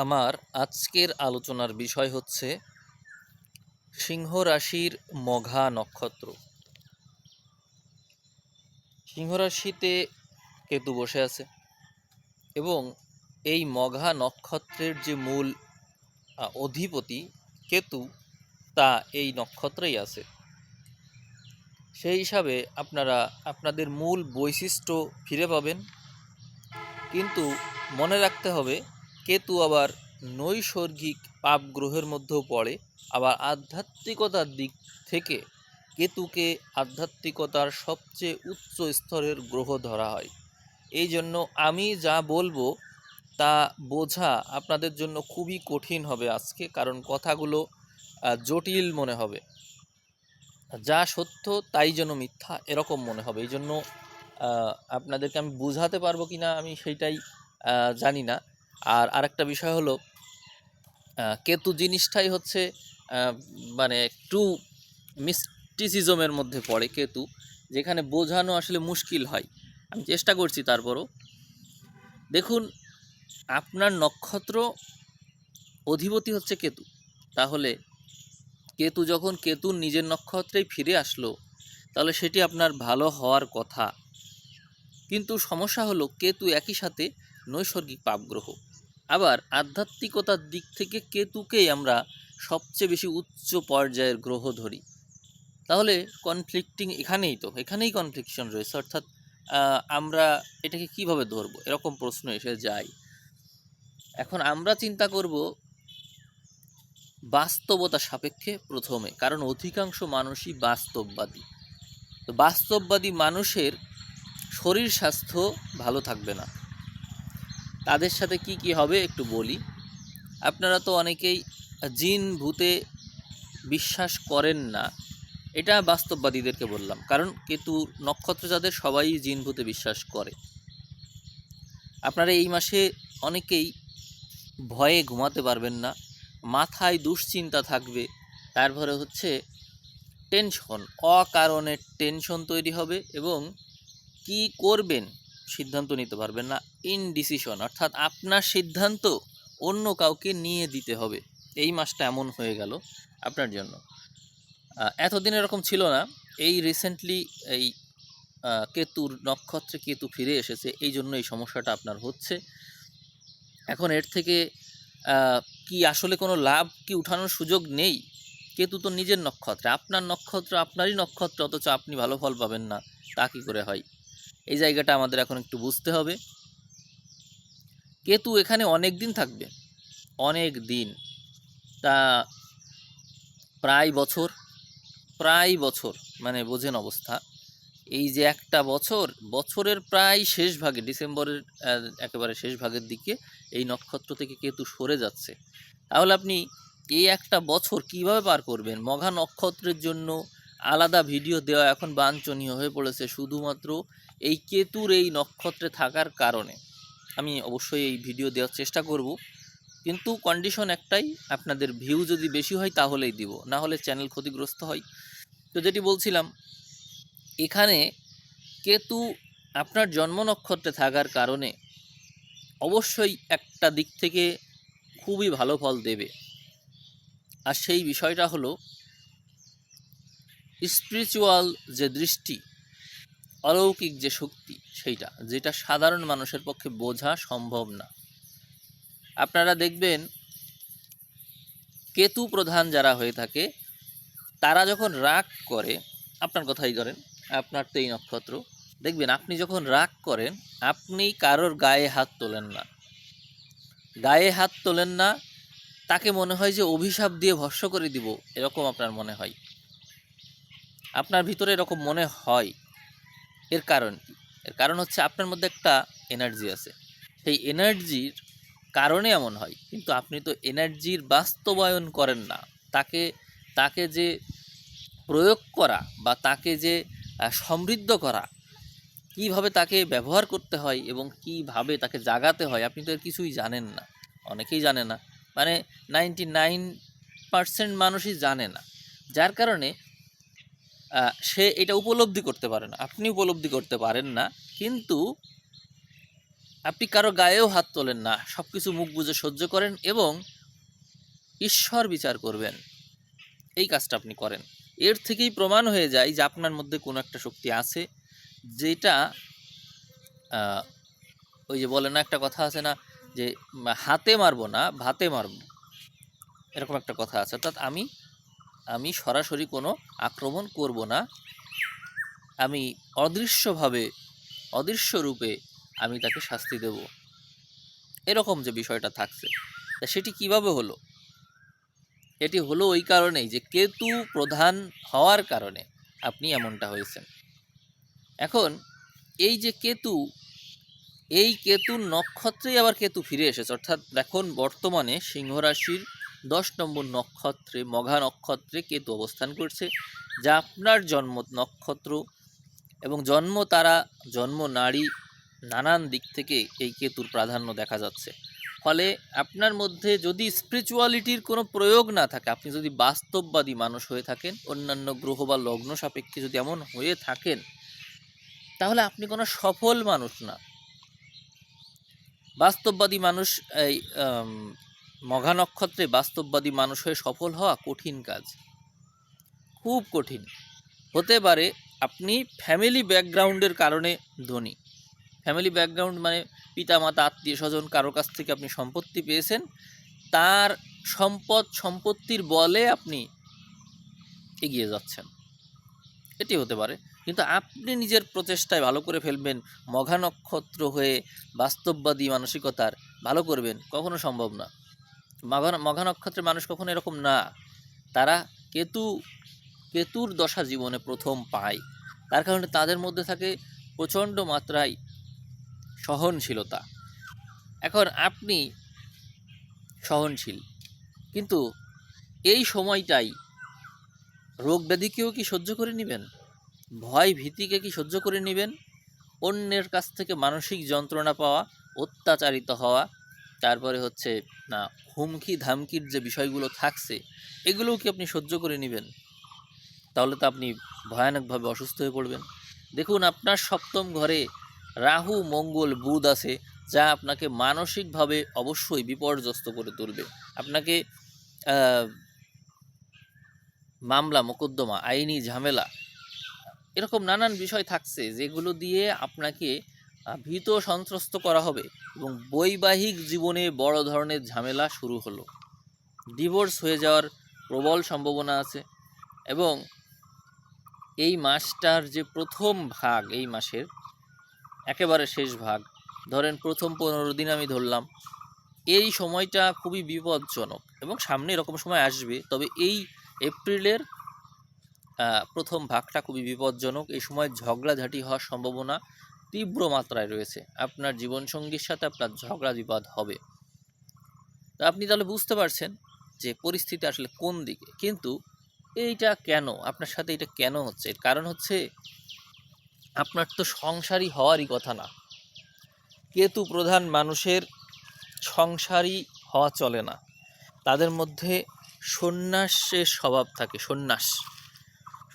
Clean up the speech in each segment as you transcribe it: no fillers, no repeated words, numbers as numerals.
আমার আজকের আলোচনার বিষয় হচ্ছে সিংহ রাশির মঘা নক্ষত্র। সিংহ রাশিতে কেতু বসে আছে এবং এই মঘা নক্ষত্রের যে মূল অধিপতি কেতু, তা এই নক্ষত্রেই আছে। সেই হিসাবে আপনারা আপনাদের মূল বৈশিষ্ট্য ফিরে পাবেন, কিন্তু মনে রাখতে হবে কেতু আবার নৈসর্গিক পাপ গ্রহের মধ্যেও পড়ে। আবার আধ্যাত্মিকতার দিক থেকে কেতুকে আধ্যাত্মিকতার সবচেয়ে উচ্চ স্তরের গ্রহ ধরা হয়। এই জন্য আমি যা বলবো তা বোঝা আপনাদের জন্য খুবই কঠিন হবে আজকে, কারণ কথাগুলো জটিল মনে হবে, যা সত্য তাই যেন মিথ্যা এরকম মনে হবে। এই জন্য আপনাদেরকে আমি বোঝাতে পারবো কি না আমি সেইটাই জানি না। আর আরেকটা বিষয় হলো, কেতু জিনিসটাই হচ্ছে মানে একটু মিস্টিসিজমের মধ্যে পড়ে কেতু, যেখানে বোঝানো আসলে মুশকিল হয়। আমি চেষ্টা করছি। তারপরও দেখুন, আপনার নক্ষত্র অধিপতি হচ্ছে কেতু। তাহলে কেতু যখন কেতুর নিজের নক্ষত্রেই ফিরে আসলো, তাহলে সেটি আপনার ভালো হওয়ার কথা। কিন্তু সমস্যা হলো কেতু একই সাথে নৈসর্গিক পাপগ্রহ। আবার আধ্যাত্মিকতার দিক থেকে কেতুকেই আমরা সবচেয়ে বেশি উচ্চ পর্যায়ের গ্রহ ধরি। তাহলে কনফ্লিক্টিং এখানেই কনফ্লিকশন রয়েছে। অর্থাৎ আমরা এটাকে কিভাবে ধরবো, এরকম প্রশ্ন এসে যায়। এখন আমরা চিন্তা করব বাস্তবতা সাপেক্ষে প্রথমে, কারণ অধিকাংশ মানুষই বাস্তববাদী। তো বাস্তববাদী মানুষের শরীর স্বাস্থ্য ভালো থাকবে না। তাদের সাথে কি কি হবে একটু বলি। আপনারা তো অনেকেই জিন ভূতে বিশ্বাস করেন না, এটা বাস্তববাদীদেরকে বললাম, কারণ কেতু নক্ষত্র যাদের সবাই জিন ভূতে বিশ্বাস করে। আপনারা এই মাসে অনেকেই ভয়ে ঘুমাতে পারবেন না, মাথায় দুশ্চিন্তা থাকবে, তারপরে হচ্ছে টেনশন, অকারণে টেনশন তৈরি হবে এবং কি করবেন সিদ্ধান্ত নিতে পারবেন না। ইনডিসিশন, অর্থাৎ আপনার সিদ্ধান্ত অন্য কাউকে নিয়ে দিতে হবে। এই মাসটা এমন হয়ে গেল আপনার জন্য। এতদিন এরকম ছিল না, এই রিসেন্টলি এই কেতুর নক্ষত্রে কেতু ফিরে এসেছে, এই জন্য এই সমস্যাটা আপনার হচ্ছে। এখন এর থেকে কি আসলে কোনো লাভ কি উঠানোর সুযোগ নেই? কেতু তো নিজের নক্ষত্রে, আপনার নক্ষত্র, আপনারই নক্ষত্র, অথচ আপনি ভালো ফল পাবেন না, তা কী করে হয়? এই জায়গাটা আমাদের এখন একটু বুঝতে হবে। কেতু এখানে অনেক দিন থাকবে, অনেক দিন, তা প্রায় বছর, মানে বোঝেন অবস্থা। এই যে একটা বছর, বছরের প্রায় শেষ ভাগে, ডিসেম্বরের একেবারে শেষ ভাগের দিকে এই নক্ষত্র থেকে কেতু সরে যাচ্ছে। তাহলে আপনি এই একটা বছর কিভাবে পার করবেন? মঘা নক্ষত্রের জন্য আলাদা ভিডিও দেওয়া এখন বাঞ্ছনীয় হয়ে পড়েছে, শুধুমাত্র এই কেতুর এই নক্ষত্রে থাকার কারণে। আমি অবশ্যই এই ভিডিও দেওয়ার চেষ্টা করব, কিন্তু কন্ডিশন একটাই, আপনাদের ভিউ যদি বেশি হয় তাহলেই দিব, না হলে চ্যানেল ক্ষতিগ্রস্ত হয়। তো যেটি বলছিলাম, এখানে কেতু আপনার জন্ম নক্ষত্রে থাকার কারণে অবশ্যই একটা দিক থেকে খুবই ভালো ফল দেবে। আর সেই বিষয়টা হলো স্পিরিচুয়াল যে দৃষ্টি, অলৌকিক যে শক্তি, সেইটা যেটা সাধারণ মানুষের পক্ষে বোঝা সম্ভব না। আপনারা দেখবেন কেতু প্রধান যারা হয়ে থাকে, তারা যখন রাগ করে, আপনার কথাই ধরেন, আপনার তো এই নক্ষত্র, দেখবেন আপনি যখন রাগ করেন, আপনি কারোর গায়ে হাত তোলেন না, তাকে মনে হয় যে অভিশাপ দিয়ে ভস্ম করে দিব, এরকম আপনার মনে হয়, আপনার ভিতরে এরকম মনে হয়। এর কারণ কি? এর কারণ হচ্ছে আপনার মধ্যে একটা এনার্জি আছে, সেই এনার্জির কারণে এমন হয়। কিন্তু আপনি তো এনার্জির বাস্তবায়ন করেন না। তাকে যে প্রয়োগ করা বা তাকে যে সমৃদ্ধ করা, কিভাবে তাকে ব্যবহার করতে হয় এবং কিভাবে তাকে জাগাতে হয়, আপনি তো এর কিছুই জানেন না। অনেকেই জানে না, মানে 99% মানুষই জানে না, যার কারণে সে এটা উপলব্ধি করতে পারে না, আপনি উপলব্ধি করতে পারেন না। কিন্তু আপনি কারো গায়েও হাত তোলেন না, সব কিছু মুখ বুজে সহ্য করেন এবং ঈশ্বর বিচার করবেন, এই কাজটা আপনি করেন। এর থেকেই প্রমাণ হয়ে যায় যে আপনার মধ্যে কোনো একটা শক্তি আছে, যেটা ওই যে বলে না, একটা কথা আছে না যে হাতে মারবো না ভাতে মারবো, এরকম একটা কথা আছে। অর্থাৎ আমি সরাসরি কোনো আক্রমণ করব না, আমি অদৃশ্যভাবে, অদৃশ্য রূপে আমি তাকে শাস্তি দেব, এরকম যে বিষয়টা থাকছে। তা সেটি কিভাবে হলো? এটি হলো ওই কারণেই যে কেতু প্রধান হওয়ার কারণে আপনি এমনটা হয়েছেন। এখন এই যে কেতু, এই কেতুর নক্ষত্রেই আবার কেতু ফিরে এসেছে। অর্থাৎ দেখুন, বর্তমানে সিংহ রাশির 10 নম্বর নক্ষত্রে, মঘা নক্ষত্রে কেতু অবস্থান করছে, যা আপনার জন্ম নক্ষত্র এবং জন্ম তারা, জন্ম নারী, নানান দিক থেকে এই কেতুর প্রাধান্য দেখা যাচ্ছে। ফলে আপনার মধ্যে যদি স্পিরিচুয়ালিটির কোনো প্রয়োগ না থাকে, আপনি যদি বাস্তববাদী মানুষ হয়ে থাকেন, অন্যান্য গ্রহ বা লগ্ন সাপেক্ষে যদি এমন হয়ে থাকেন, তাহলে আপনি কোনো সফল মানুষ না। বাস্তববাদী মানুষ, এই মঘা নক্ষত্রে বাস্তববাদী মানুষ হয়ে সফল হওয়া কঠিন কাজ, খুব কঠিন। হতে পারে আপনি ফ্যামিলি ব্যাকগ্রাউন্ডের কারণে ধনী, ফ্যামিলি ব্যাকগ্রাউন্ড মানে পিতা মাতা আত্মীয় স্বজন কারোর কাছ থেকে আপনি সম্পত্তি পেয়েছেন, তার সম্পত্তির বলে আপনি এগিয়ে যাচ্ছেন, এটি হতে পারে। কিন্তু আপনি নিজের প্রচেষ্টায় ভালো করে ফেলবেন, মঘা নক্ষত্র হয়ে বাস্তববাদী মানসিকতার ভালো করবেন, কখনো সম্ভব না। মঘা নক্ষত্রের মানুষ কখনো এরকম না। তারা কেতুর দশা জীবনে প্রথম পায়, তার কারণে তাদের মধ্যে থাকে প্রচণ্ড মাত্রায় সহনশীলতা। এখন আপনি সহনশীল, কিন্তু এই সময়টাই রোগ ব্যাধিকেও কি সহ্য করে নেবেন? ভয় ভীতিকে কি সহ্য করে নেবেন? অন্যের কাছ থেকে মানসিক যন্ত্রণা পাওয়া, অত্যাচারিত হওয়া, তারপরে হচ্ছে না হুমকি ধামকির যে বিষয়গুলো থাকছে, এগুলোও কি আপনি সহ্য করে নেবেন? তাহলে তো আপনি ভয়ানকভাবে অসুস্থ হয়ে পড়বেন। দেখুন, আপনার সপ্তম ঘরে রাহু, মঙ্গল, বুধ আছে, যা আপনাকে মানসিকভাবে অবশ্যই বিপর্যস্ত করে তুলবে। আপনাকে মামলা মোকদ্দমা, আইনি ঝামেলা, এরকম নানান বিষয় থাকছে যেগুলো দিয়ে আপনাকে ভীত সন্ত্রস্ত করা হবে, এবং বৈবাহিক জীবনে বড় ধরনের ঝামেলা শুরু হলো, ডিভোর্স হয়ে যাওয়ার প্রবল সম্ভাবনা আছে। এবং এই মাসটার যে প্রথম ভাগ, এই মাসের একেবারে শেষ ভাগ, ধরেন প্রথম 15 দিন আমি ধরলাম, এই সময়টা খুবই বিপজ্জনক, এবং সামনে এরকম সময় আসবে, তবে এই এপ্রিলের প্রথম ভাগটা খুবই বিপজ্জনক। এই সময় ঝগড়াঝাটি হওয়ার সম্ভাবনা তীব্র মাত্রায় রয়েছে, আপনার জীবনসঙ্গীর সাথে আপনার ঝগড়া বিবাদ হবে। তো আপনি তাহলে বুঝতে পারছেন যে পরিস্থিতি আসলে কোন দিকে। কিন্তু এইটা কেন আপনার সাথে, এটা কেন হচ্ছে? এর কারণ হচ্ছে, আপনার তো সংসারী হওয়ারই কথা না। কেতু প্রধান মানুষের সংসারী হওয়া চলে না, তাদের মধ্যে সন্ন্যাসের স্বভাব থাকে।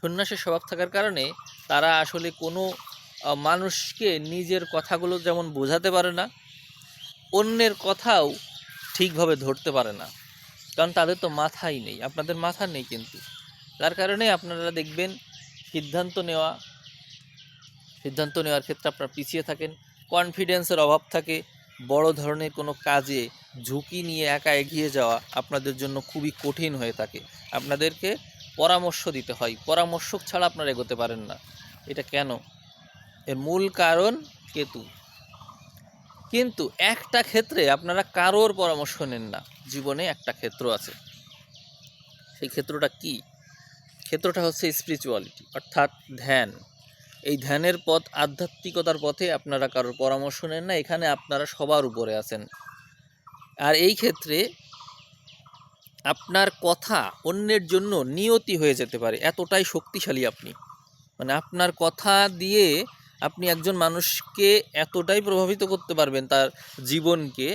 সন্ন্যাসের স্বভাব থাকার কারণে তারা আসলে কোনো মানুষকে নিজের কথাগুলো যেমন বোঝাতে পারে না, অন্যের কথাও ঠিকভাবে ধরতে পারে না, কারণ তাদের তো মাথাই নেই। আপনাদের মাথা নেই, কিন্তু তার কারণে আপনারা দেখবেন সিদ্ধান্ত নেওয়ার ক্ষেত্রে আপনারা পিছিয়ে থাকেন, কনফিডেন্সের অভাব থাকে, বড় ধরনের কোনো কাজে ঝুঁকি নিয়ে একা এগিয়ে যাওয়া আপনাদের জন্য খুবই কঠিন হয়ে থাকে। আপনাদেরকে পরামর্শ দিতে হয়, পরামর্শক ছাড়া আপনারা এগোতে পারেন না। এটা কেন? এর মূল কারণ কেতু। কিন্তু একটা ক্ষেত্রে আপনারা কারোর পরামর্শ নেন না, জীবনে একটা ক্ষেত্র আছে। সেই ক্ষেত্রটা কি? ক্ষেত্রটা হচ্ছে স্পিরিচুয়ালিটি, অর্থাৎ ধ্যান। এই ধ্যানের পথ, আধ্যাত্মিকতার পথে আপনারা কারোর পরামর্শ নেন না, এখানে আপনারা সবার উপরে আছেন। আর এই ক্ষেত্রে আপনার কথা অন্যের জন্য নিয়তি হয়ে যেতে পারে, এতটাই শক্তিশালী আপনি। মানে আপনার কথা দিয়ে আপনি একজন মানুষকে এতটাই প্রভাবিত করতে পারবেন, তার জীবনকে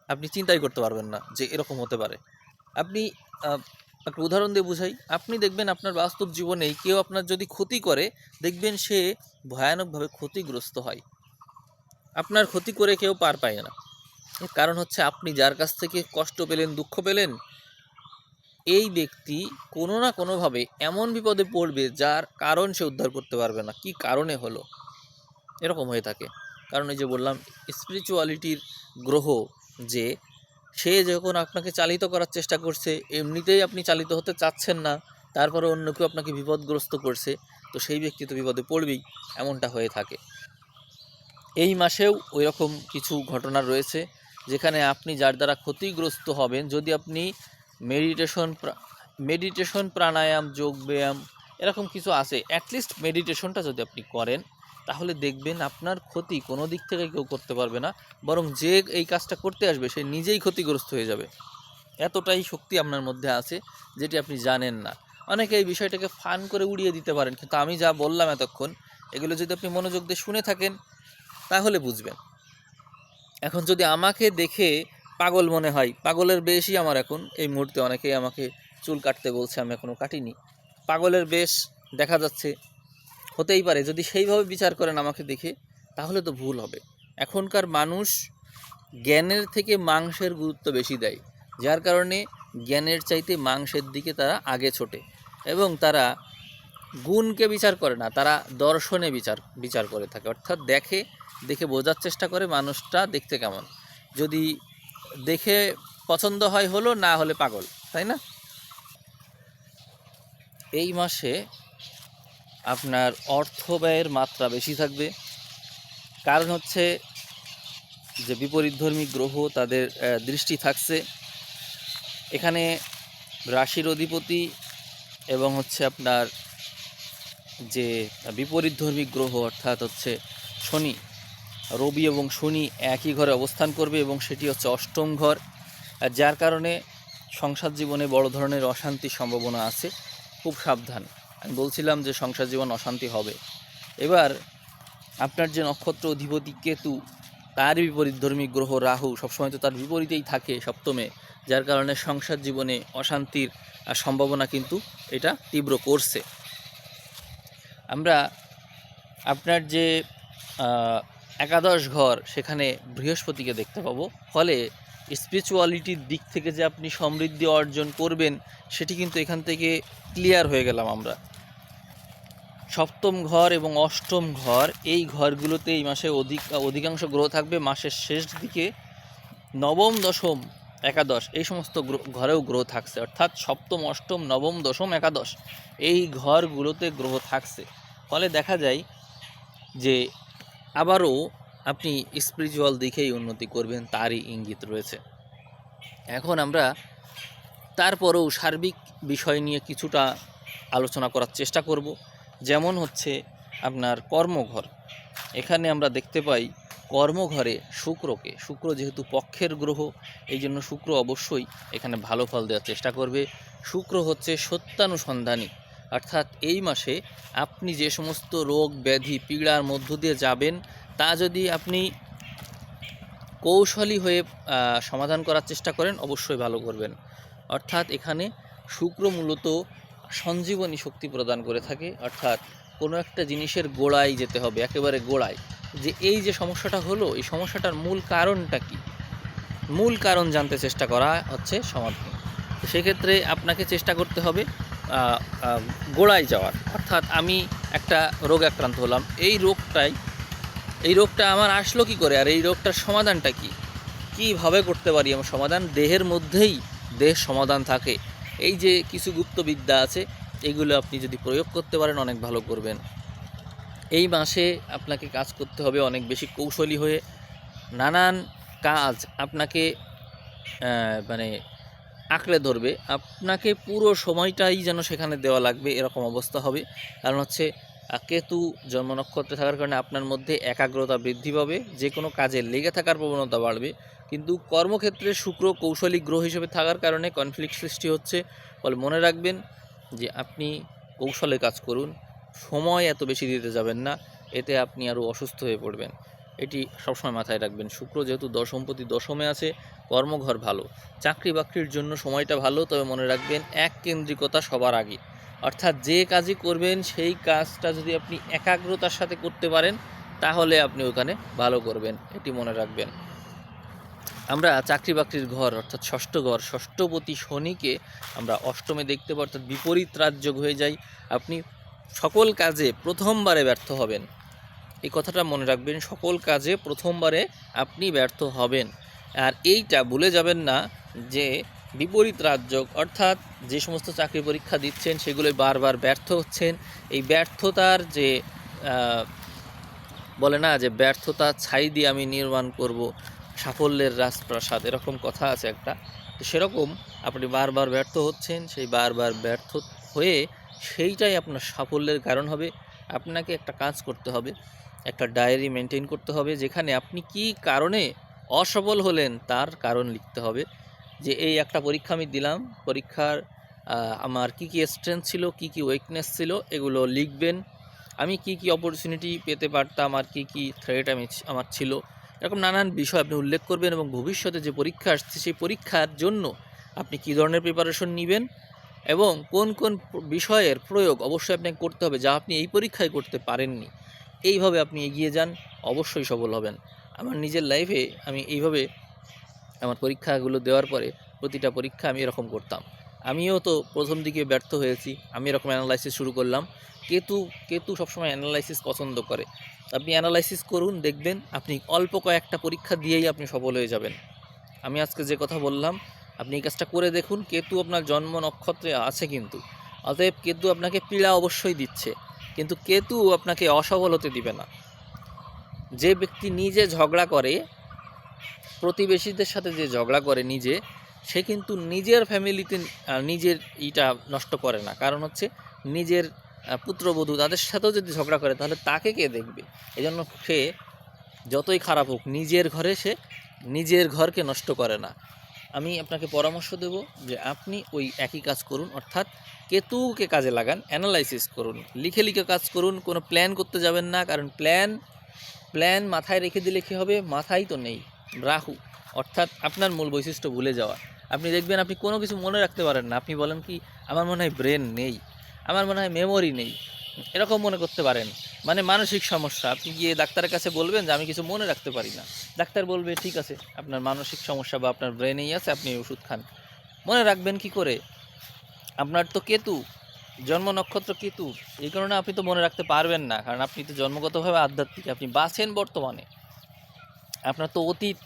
আপনি চিন্তাই করতে পারবেন না যে এরকম হতে পারে। আপনি একটা উদাহরণ দিয়ে বুঝাই। আপনি দেখবেন আপনার বাস্তব জীবনেই কেউ আপনার যদি ক্ষতি করে, দেখবেন সে ভয়ানকভাবে ক্ষতিগ্রস্ত হয়। আপনার ক্ষতি করে কেউ পার পায় না। এর কারণ হচ্ছে আপনি যার কাছ থেকে কষ্ট পেলেন, দুঃখ পেলেন, এই ব্যক্তি কোনো না কোনোভাবে এমন বিপদে পড়বে যার কারণ সে উদ্ধার করতে পারবে না। কি কারণে হলো, এরকম হয়ে থাকে। কারণ এই যে বললাম, স্পিরিচুয়ালিটির গ্রহ যে সে যখন আপনাকে চালিত করার চেষ্টা করছে, এমনিতেই আপনি চালিত হতে চাচ্ছেন না, তারপরে অন্য কেউ আপনাকে বিপদগ্রস্ত করছে, তো সেই ব্যক্তি তো বিপদে পড়বেই, এমনটা হয়ে থাকে। এই মাসেও ওই রকম কিছু ঘটনা রয়েছে যেখানে আপনি যার দ্বারা ক্ষতিগ্রস্ত হবেন, যদি আপনি মেডিটেশন, প্রাণায়াম, যোগ ব্যায়াম এরকম কিছু আছে, অ্যাটলিস্ট মেডিটেশনটা যদি আপনি করেন, তাহলে দেখবেন আপনার ক্ষতি কোনো দিক থেকে কেউ করতে পারবে না, বরং যে এই কাজটা করতে আসবে সে নিজেই ক্ষতিগ্রস্ত হয়ে যাবে। এতটাই শক্তি আপনার মধ্যে আছে যেটি আপনি জানেন না। অনেকে এই বিষয়টাকে ফান করে উড়িয়ে দিতে পারেন, কিন্তু আমি যা বললাম এতক্ষণ, এগুলো যদি আপনি মনোযোগ দিয়ে শুনে থাকেন তাহলে বুঝবেন। এখন যদি আমাকে দেখে পাগল মনে হয়, পাগলের বেশই আমার এখন এই মুহূর্তে অনেকেই আমাকে চুল কাটতে বলছে, আমি এখনও কাটিনি, পাগলের বেশ দেখা যাচ্ছে, হতেই পারে। যদি সেইভাবে বিচার করেন আমাকে দেখে তাহলে তো ভুল হবে। এখনকার মানুষ জ্ঞানের থেকে মাংসের গুরুত্ব বেশি দেয়, যার কারণে জ্ঞানের চাইতে মাংসের দিকে তারা আগে ছোটে, এবং তারা গুণকে বিচার করে না, তারা দর্শনে বিচার করে থাকে। অর্থাৎ দেখে বোঝার চেষ্টা করে মানুষটা দেখতে কেমন, যদি দেখে পছন্দ হয় হলো, না হলে পাগল, তাই না? এই মাসে আপনার অর্থ ব্যয়ের মাত্রা বেশি থাকবে, কারণ হচ্ছে যে বিপরীতধর্মী গ্রহ তাদের দৃষ্টি থাকছে এখানে। রাশির অধিপতি এবং হচ্ছে আপনার যে বিপরীতধর্মী গ্রহ অর্থাৎ হচ্ছে শনি, রবি এবং শনি একই ঘরে অবস্থান করবে, এবং সেটি হচ্ছে অষ্টম ঘর, যার কারণে সংসার জীবনে বড় ধরনের অশান্তির সম্ভাবনা আছে। খুব সাবধান। আমি বলছিলাম যে সংসার জীবন অশান্তি হবে। এবার আপনার যে নক্ষত্র অধিপতি কেতু, তার বিপরীতধর্মী গ্রহ রাহু সবসময় তো তার বিপরীতেই থাকে সপ্তমে, যার কারণে সংসার জীবনে অশান্তির সম্ভাবনা কিন্তু এটা তীব্র করছে। আমরা আপনার যে একাদশ ঘর, সেখানে বৃহস্পতিকে দেখতে পাবো, ফলে স্পিরিচুয়ালিটির দিক থেকে যে আপনি সমৃদ্ধি অর্জন করবেন সেটি কিন্তু এখান থেকে ক্লিয়ার হয়ে গেলাম আমরা। সপ্তম ঘর এবং অষ্টম ঘর, এই ঘরগুলোতে এই মাসে অধিকাংশ গ্রহ থাকবে। মাসের শেষ দিকে নবম, দশম, একাদশ এই সমস্ত ঘরেও গ্রহ থাকছে, অর্থাৎ সপ্তম, অষ্টম, নবম, দশম, একাদশ এই ঘরগুলোতে গ্রহ থাকছে। ফলে দেখা যায় যে আবারও আপনি স্পিরিচুয়াল দিকেই উন্নতি করবেন, তারই ইঙ্গিত রয়েছে। এখন আমরা তারপরেও সার্বিক বিষয় নিয়ে কিছুটা আলোচনা করার চেষ্টা করব। যেমন হচ্ছে আপনার কর্মঘর, এখানে আমরা দেখতে পাই কর্মঘরে শুক্র যেহেতু পক্ষের গ্রহ, এই জন্য শুক্র অবশ্যই এখানে ভালো ফল দেওয়ার চেষ্টা করবে। শুক্র হচ্ছে সত্যানুসন্ধানী, অর্থাৎ এই মাসে আপনি যে সমস্ত রোগ ব্যাধি পীড়ার মধ্য দিয়ে যাবেন, তা যদি আপনি কৌশলী হয়ে সমাধান করার চেষ্টা করেন, অবশ্যই ভালো করবেন। অর্থাৎ এখানে শুক্র মূলত সঞ্জীবনী শক্তি প্রদান করে থাকে, অর্থাৎ কোনো একটা জিনিসের গোড়ায় যেতে হবে, একেবারে গোড়ায়, যে এই যে সমস্যাটা হলো, এই সমস্যাটার মূল কারণটা কি, মূল কারণ জানতে চেষ্টা করা হচ্ছে সমাধান। তো সেক্ষেত্রে আপনাকে চেষ্টা করতে হবে গোড়ায় যাওয়ার। অর্থাৎ আমি একটা রোগ আক্রান্ত হলাম, এই রোগটা আমার আসলো কি করে, আর এই রোগটার সমাধানটা কীভাবে করতে পারি। আমার সমাধান দেহের মধ্যেই, দেহ সমাধান থাকে। এই যে কিছু গুপ্তবিদ্যা আছে, এইগুলো আপনি যদি প্রয়োগ করতে পারেন অনেক ভালো করবেন। এই মাসে আপনাকে কাজ করতে হবে অনেক বেশি কৌশলী হয়ে। নানান কাজ আপনাকে মানে আঁকড়ে ধরবে, আপনাকে পুরো সময়টাই যেন সেখানে দেওয়া লাগবে, এরকম অবস্থা হবে। কারণ হচ্ছে কেতু জন্ম নক্ষত্রে থাকার কারণে আপনার মধ্যে একাগ্রতা বৃদ্ধি পাবে, যে কোনো কাজে লেগে থাকার প্রবণতা বাড়বে। কিন্তু কর্মক্ষেত্রে শুক্র কৌশলী গ্রহ হিসেবে থাকার কারণে কনফ্লিক্ট সৃষ্টি হচ্ছে। ফলে মনে রাখবেন যে আপনি কৌশলে কাজ করুন, সময় এত বেশি দিতে যাবেন না, এতে আপনি আরও অসুস্থ হয়ে পড়বেন। এটি সবসময় মাথায় রাখবেন। শুক্র যেহেতু দশমপতি দশমে আছে, কর্মঘর ভালো, চাকরি বাকরির জন্য সময়টা ভালো, তবে মনে রাখবেন এক কেন্দ্রিকতা সবার আগে। অর্থাৎ যে কাজই করবেন সেই কাজটা যদি আপনি একাগ্রতার সাথে করতে পারেন, তাহলে আপনি ওখানে ভালো করবেন, এটি মনে রাখবেন। আমরা চাকরি বাকরির ঘর অর্থাৎ ষষ্ঠ ঘর, ষষ্ঠপতি শনিকে আমরা অষ্টমে দেখতে পাই, অর্থাৎ বিপরীত রাজযোগ হয়ে যায়। আপনি সকল কাজে প্রথমবারে ব্যর্থ হবেন, এই কথাটা মনে রাখবেন। সকল কাজে প্রথমবারে আপনি ব্যর্থ হবেন। আর এইটা ভুলে যাবেন না যে বিপরীত রাজযোগ অর্থাৎ যে সমস্ত চাকরি পরীক্ষা দিচ্ছেন সেগুলোই বারবার ব্যর্থ হচ্ছেন। এই ব্যর্থতার যে বলে না যে ব্যর্থতা ছাই দিয়ে আমি নির্মাণ করব সাফল্যের রাজপ্রাসাদ, এরকম কথা আছে একটা। তো সেরকম আপনি বারবার ব্যর্থ হচ্ছেন, সেই বারবার ব্যর্থ হয়ে সেইটাই আপনার সাফল্যের কারণ হবে। আপনাকে একটা কাজ করতে হবে, একটা ডায়েরি মেনটেন করতে হবে, যেখানে আপনি কি কারণে অসফল হলেন তার কারণ লিখতে হবে। যে এই একটা পরীক্ষা আমি দিলাম, পরীক্ষার আমার কি কি স্ট্রেংথ ছিল, কি কি উইকনেস ছিল, এগুলো লিখবেন। আমি কি কি অপরচুনিটি পেতে পারতাম, আর কি কি থ্রেট আমার ছিল, এরকম নানান বিষয় আপনি উল্লেখ করবেন। এবং ভবিষ্যতে যে পরীক্ষা আসছে সেই পরীক্ষার জন্য আপনি কী ধরনের প্রিপারেশন নেবেন এবং কোন কোন বিষয়ের প্রয়োগ অবশ্যই আপনাকে করতে হবে যা আপনি এই পরীক্ষায় করতে পারেননি। এইভাবে আপনি এগিয়ে যান, অবশ্যই সফল হবেন। আমার নিজের লাইফে আমি এইভাবে আমার পরীক্ষাগুলো দেওয়ার পরে প্রতিটা পরীক্ষা আমি এরকম করতাম। আমিও তো প্রথম দিকে ব্যর্থ হয়েছি, আমি এরকম অ্যানালাইসিস শুরু করলাম। কেতু সবসময় অ্যানালাইসিস পছন্দ করে। আপনি অ্যানালাইসিস করুন, দেখবেন আপনি অল্প কয়েকটা পরীক্ষা দিয়েই আপনি সফল হয়ে যাবেন। আমি আজকে যে কথা বললাম আপনি এই কাজটা করে দেখুন। কেতু আপনার জন্ম নক্ষত্রে আছে কিন্তু, অতএব কেতু আপনাকে পীড়া অবশ্যই দিচ্ছে, কিন্তু কেতু আপনাকে অসফল হতে দিবে না। যে ব্যক্তি নিজে ঝগড়া করে, প্রতিবেশীদের সাথে যে ঝগড়া করে নিজে, সে কিন্তু নিজের ফ্যামিলিতে নিজের ইটা নষ্ট করে না। কারণ হচ্ছে নিজের পুত্রবধূ তাদের সাথেও যদি ঝগড়া করে তাহলে তাকে কে দেখবে। এজন্য সে যতই খারাপ হোক নিজের ঘরে সে নিজের ঘরকে নষ্ট করে না। আমি আপনাকে পরামর্শ দেব যে আপনি ওই একই কাজ করুন, অর্থাৎ কেতুকে কাজে লাগান, অ্যানালাইসিস করুন, লিখে লিখে কাজ করুন। কোনো প্ল্যান করতে যাবেন না, কারণ প্ল্যান মাথায় রেখে দিলে কী হবে, মাথায় তো নেই রাহু, অর্থাৎ আপনার মূল বৈশিষ্ট্য ভুলে যাওয়া। আপনি দেখবেন আপনি কোনো কিছু মনে রাখতে পারেন না। আপনি বলেন কি, আমার মনে হয় ব্রেন নেই, আমার মনে হয় মেমোরি নেই, এরকম মনে করতে পারেন, মানে মানসিক সমস্যা। আপনি গিয়ে ডাক্তারের কাছে বলবেন যে আমি কিছু মনে রাখতে পারি না, ডাক্তার বলবে ঠিক আছে আপনার মানসিক সমস্যা বা আপনার ব্রেনেই আছে, আপনি ওষুধ খান। মনে রাখবেন কি করে, আপনার তো কেতু, জন্ম নক্ষত্র কেতু, এই কারণে আপনি তো মনে রাখতে পারবেন না, কারণ আপনি তো জন্মগতভাবে আধ্যাত্মিক, আপনি বাঁচেন বর্তমানে। আপনার তো অতীত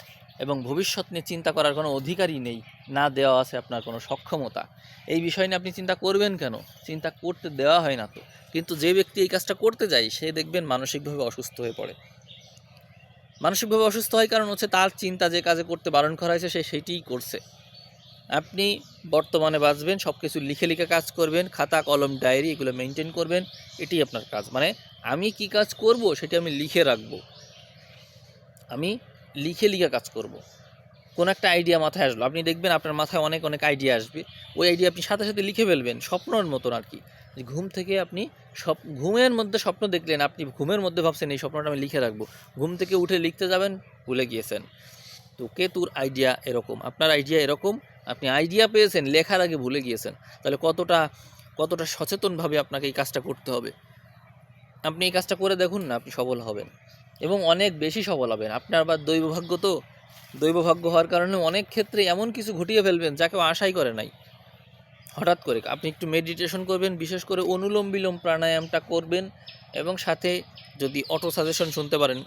এবং ভবিষ্যৎ নিয়ে চিন্তা করার কোনো অধিকারই নেই, না দেওয়া আছে আপনার কোনো সক্ষমতা। এই বিষয় নিয়ে আপনি চিন্তা করবেন কেন, চিন্তা করতে দেওয়া হয় না তো। কিন্তু যে ব্যক্তি এই কাজটা করতে যায় সে দেখবেন মানসিকভাবে অসুস্থ হয়ে পড়ে। মানসিকভাবে অসুস্থ হয় কারণ হচ্ছে তার চিন্তা যে কাজে করতে বারণ করা হয়েছে সে সেইটিই করছে। আপনি বর্তমানে বাঁচবেন, সব কিছু লিখে লিখে কাজ করবেন, খাতা কলম ডায়েরি এগুলো মেনটেন করবেন, এটি আপনার কাজ। মানে আমি কি কাজ করব সেটি আমি লিখে রাখবো, আমি লিখে লিখে কাজ করব। কোন একটা আইডিয়া মাথায় আসলো, আপনি দেখবেন আপনার মাথায় অনেক অনেক আইডিয়া আসবে, ওই আইডিয়া আপনি সাথে সাথে লিখে ফেলবেন, স্বপ্নের মতন আর কি। যে ঘুম থেকে আপনি ঘুমের মধ্যে স্বপ্ন দেখলেন, আপনি ঘুমের মধ্যে ভাবছেন এই স্বপ্নটা আমি লিখে রাখবো, ঘুম থেকে উঠে লিখতে যাবেন, ভুলে গিয়েছেন। তো কেতুর আইডিয়া এরকম, আপনার আইডিয়া এরকম, আপনি আইডিয়া পেয়েছেন লেখার আগে ভুলে গিয়েছেন। তাহলে কতটা সচেতনভাবে আপনাকে এই কাজটা করতে হবে। আপনি এই কাজটা করে দেখুন না, আপনি সফল হবেন এবং অনেক বেশি সফল হবেন। আপনার আবার দৈবভাগ্য, তো দৈবভাগ্য হওয়ার কারণে অনেক ক্ষেত্রে এমন কিছু ঘটিয়ে ফেলবেন যা কেউ আশাই করে নাই। হঠাৎ করে আপনি একটু মেডিটেশন করবেন, বিশেষ করে অনুলোম বিলোম প্রাণায়ামটা করবেন, এবং সাথে যদি অটো সাজেশন শুনতে পারেন,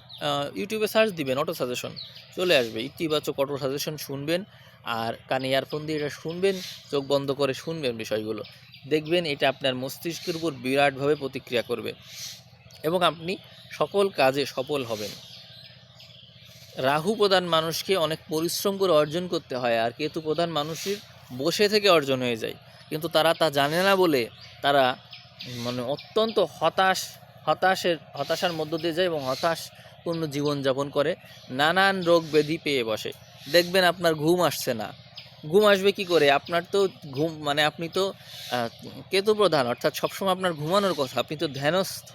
ইউটিউবে সার্চ দিবেন অটো সাজেশন, চলে আসবে, ইতিবাচক অটো সাজেশন শুনবেন। আর কানে ইয়ারফোন দিয়ে এটা শুনবেন, চোখ বন্ধ করে শুনবেন বিষয়গুলো, দেখবেন এটা আপনার মস্তিষ্কের উপর বিরাটভাবে প্রতিক্রিয়া করবে এবং আপনি সকল কাজে সফল হবেন। রাহু প্রধান মানুষকে অনেক পরিশ্রম করে অর্জন করতে হয়, আর কেতু প্রধান মানুষের বসে থেকে অর্জন হয়ে যায়, কিন্তু তারা তা জানে না বলে তারা মানে অত্যন্ত হতাশার মধ্য দিয়ে যায় এবং হতাশপূর্ণ জীবনযাপন করে, নানান রোগ ব্যাধি পেয়ে বসে। দেখবেন আপনার ঘুম আসছে না, ঘুম আসবে কি করে, আপনার তো ঘুম মানে আপনি তো কেতু প্রধান, অর্থাৎ সবসময় আপনার ঘুমানোর কথা, আপনি তো ধ্যানস্থ।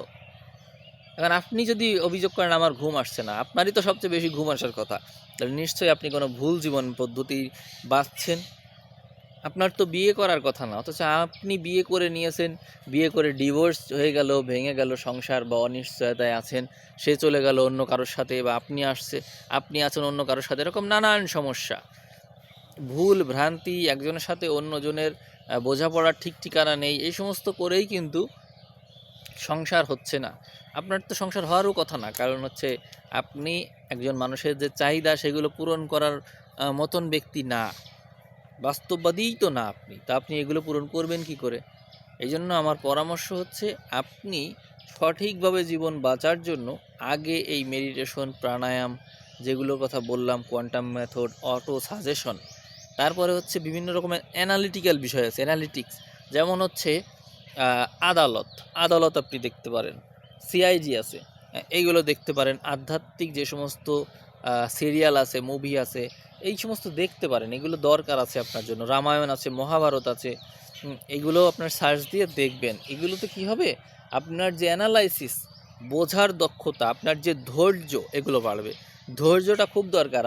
এখন আপনি যদি অভিযোগ করেন আমার ঘুম আসছে না, আপনারই তো সবচেয়ে বেশি ঘুম আসার কথা, তাহলে নিশ্চয়ই আপনি কোনো ভুল জীবন পদ্ধতি বাঁচছেন। আপনার তো বিয়ে করার কথা না, অথচ আপনি বিয়ে করে নিয়েছেন, বিয়ে করে ডিভোর্স হয়ে গেল, ভেঙে গেল সংসার বা অনিশ্চয়তায় আছেন, সে চলে গেল অন্য কারোর সাথে বা আপনি আছেন অন্য কারোর সাথে, এরকম নানান সমস্যা, ভুল ভ্রান্তি, একজনের সাথে অন্যজনের বোঝাপড়ার ঠিক ঠিকানা নেই, এই সমস্ত করেই কিন্তু সংসার হচ্ছে না। আপনার তো সংসার হওয়ারও কথা না, কারণ হচ্ছে আপনি একজন মানুষের যে চাহিদা সেগুলো পূরণ করার মতন ব্যক্তি না, বাস্তববাদীই তো না আপনি, তা আপনি এগুলো পূরণ করবেন কি করে? এই জন্য আমার পরামর্শ হচ্ছে, আপনি সঠিকভাবে জীবন বাঁচার জন্য আগে এই মেডিটেশন, প্রাণায়াম, যেগুলোর কথা বললাম, কোয়ান্টাম মেথড, অটো সাজেশন, তারপরে হচ্ছে বিভিন্ন রকমের অ্যানালিটিক্যাল বিষয় আছে, অ্যানালিটিক্স, যেমন হচ্ছে আদালত, আদালত আপনি দেখতে পারেন, সিআইজি আছে, এইগুলো দেখতে পারেন, আধ্যাত্মিক যে সমস্ত সিরিয়াল আছে, মুভি আছে, এই সমস্ত দেখতে পারেন, এগুলো দরকার আছে আপনার জন্য, রামায়ণ আছে, মহাভারত আছে, এগুলো আপনার সার্চ দিয়ে দেখবেন। এগুলোতে কি হবে, আপনার যে অ্যানালাইসিস, বোঝার দক্ষতা, আপনার যে ধৈর্য, এগুলো বাড়বে। ধৈর্যটা খুব দরকার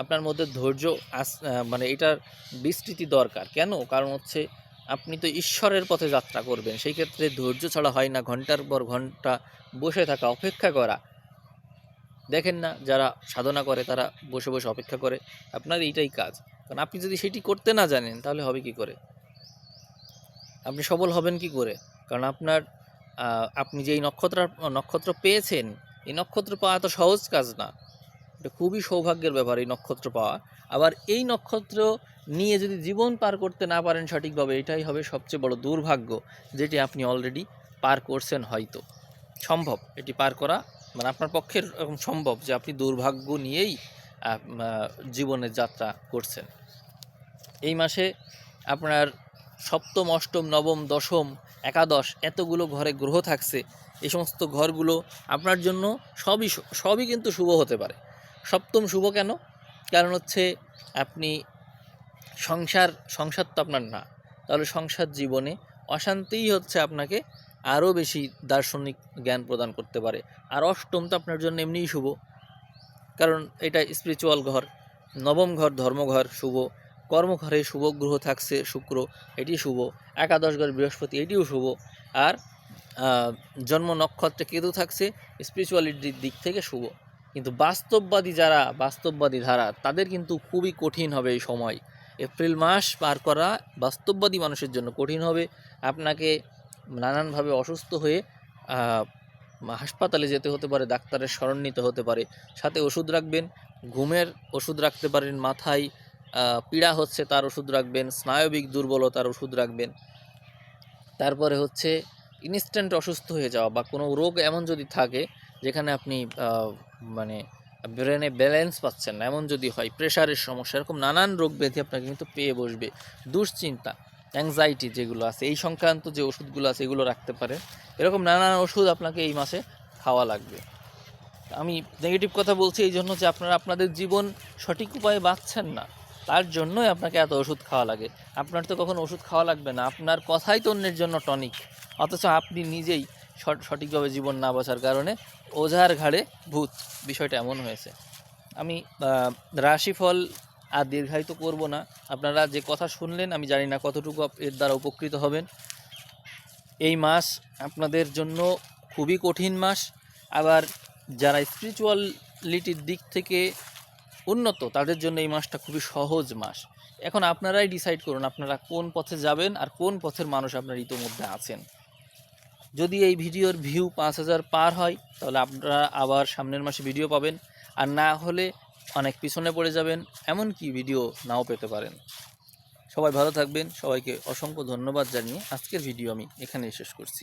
আপনার মধ্যে ধৈর্য মানে এটার বিস্তৃতি দরকার। কেন? কারণ হচ্ছে আপনি তো ঈশ্বরের পথে যাত্রা করবেন, সেই ক্ষেত্রে ধৈর্য ছাড়া হয় না। ঘন্টার পর ঘন্টা বসে থাকা, অপেক্ষা করা, দেখেন না যারা সাধনা করে তারা বসে বসে অপেক্ষা করে, আপনার এইটাই কাজ। কারণ আপনি যদি সেটি করতে না জানেন তাহলে হবে কি করে, আপনি সফল হবেন কি করে? কারণ আপনি যে এই নক্ষত্র পেয়েছেন, এই নক্ষত্র পাওয়া তো সহজ কাজ না, এটা খুবই সৌভাগ্যের ব্যাপার এই নক্ষত্র পাওয়া। আবার এই নক্ষত্র নিয়ে যদি জীবন পার করতে না পারেন সঠিকভাবে, এটাই হবে সবচেয়ে বড় দুর্ভাগ্য, যেটি আপনি অলরেডি পার করছেন। হয়তো সম্ভব এটি পার করা, মানে আপনার পক্ষে এরকম সম্ভব যে আপনি দুর্ভাগ্য নিয়েই জীবনের যাত্রা করছেন। এই মাসে আপনার সপ্তম, অষ্টম, নবম, দশম, একাদশ, এতগুলো ঘরে গ্রহ থাকছে। এই সমস্ত ঘরগুলো আপনার জন্য সবই কিন্তু শুভ হতে পারে। সপ্তম শুভ কেন? কারণ হচ্ছে আপনি সংসার তো আপনার না, তাহলে সংসার জীবনে অশান্তিই হচ্ছে আপনাকে আরও বেশি দার্শনিক জ্ঞান প্রদান করতে পারে। আর অষ্টম তো আপনার জন্য এমনিই শুভ, কারণ এটা স্পিরিচুয়াল ঘর। নবম ঘর ধর্মঘর, শুভ। কর্মঘরে শুভ গ্রহ থাকছে শুক্র, এটি শুভ। একাদশ ঘর বৃহস্পতি, এটিও শুভ। আর জন্ম নক্ষত্রে কেতু থাকছে, স্পিরিচুয়ালিটির দিক থেকে শুভ। কিন্তু বাস্তববাদী ধারা, তাদের কিন্তু খুবই কঠিন হবে এই সময়। এপ্রিল মাস পার করা বাস্তববাদী মানুষের জন্য কঠিন হবে। আপনাকে নানানভাবে অসুস্থ হয়ে হাসপাতালে যেতে হতে পারে, ডাক্তারের শরণ নিতে হতে পারে। সাথে ওষুধ রাখবেন, ঘুমের ওষুধ রাখতে পারেন, মাথায় পীড়া হচ্ছে তার ওষুধ রাখবেন, স্নায়বিক দুর্বলতার ওষুধ রাখবেন। তারপরে হচ্ছে ইনস্ট্যান্ট অসুস্থ হয়ে যাওয়া বা কোনো রোগ এমন যদি থাকে যেখানে আপনি মানে ব্রেনে ব্যালেন্স পাচ্ছেন না, এমন যদি হয়, প্রেশারের সমস্যা, এরকম নানান রোগ ব্যাধি আপনাকে কিন্তু পেয়ে বসবে। দুশ্চিন্তা, অ্যাংজাইটি যেগুলো আছে, এই সংক্রান্ত যে ওষুধগুলো আছে এগুলো রাখতে পারে। এরকম নানান ওষুধ আপনাকে এই মাসে খাওয়া লাগবে। আমি নেগেটিভ কথা বলছি এই জন্য যে আপনারা আপনাদের জীবন সঠিক উপায়ে বাঁচছেন না, তার জন্যই আপনাকে এত ওষুধ খাওয়া লাগে। আপনার তো কখনো ওষুধ খাওয়া লাগবে না, আপনার কথাই তো অন্যের জন্য টনিক, অথচ আপনি নিজেই সঠিকভাবে জীবন না বাঁচার কারণে ওঝার ঘাড়ে ভূত। বিষয়টা এমন হয়েছে। আমি রাশিফল আর দীর্ঘায়িত করব না। আপনারা যে কথা শুনলেন আমি জানি না কতটুকু এর দ্বারা উপকৃত হবেন। এই মাস আপনাদের জন্য খুবই কঠিন মাস। আবার যারা স্পিরিচুয়ালিটির দিক থেকে উন্নত তাদের জন্য এই মাসটা খুবই সহজ মাস। এখন আপনারাই ডিসাইড করুন আপনারা কোন পথে যাবেন আর কোন পথের মানুষ আপনারা ইতোমধ্যে আছেন। যদি এই ভিডিওর ভিউ 5000 পার হয় তাহলে আপনারা আবার সামনের মাসে ভিডিও পাবেন, আর না হলে অনেক পিছনে পড়ে যাবেন, এমনকি ভিডিও নাও পেতে পারেন। সবাই ভালো থাকবেন। সবাইকে অসংখ্য ধন্যবাদ জানিয়ে আজকের ভিডিও আমি এখানেই শেষ করছি।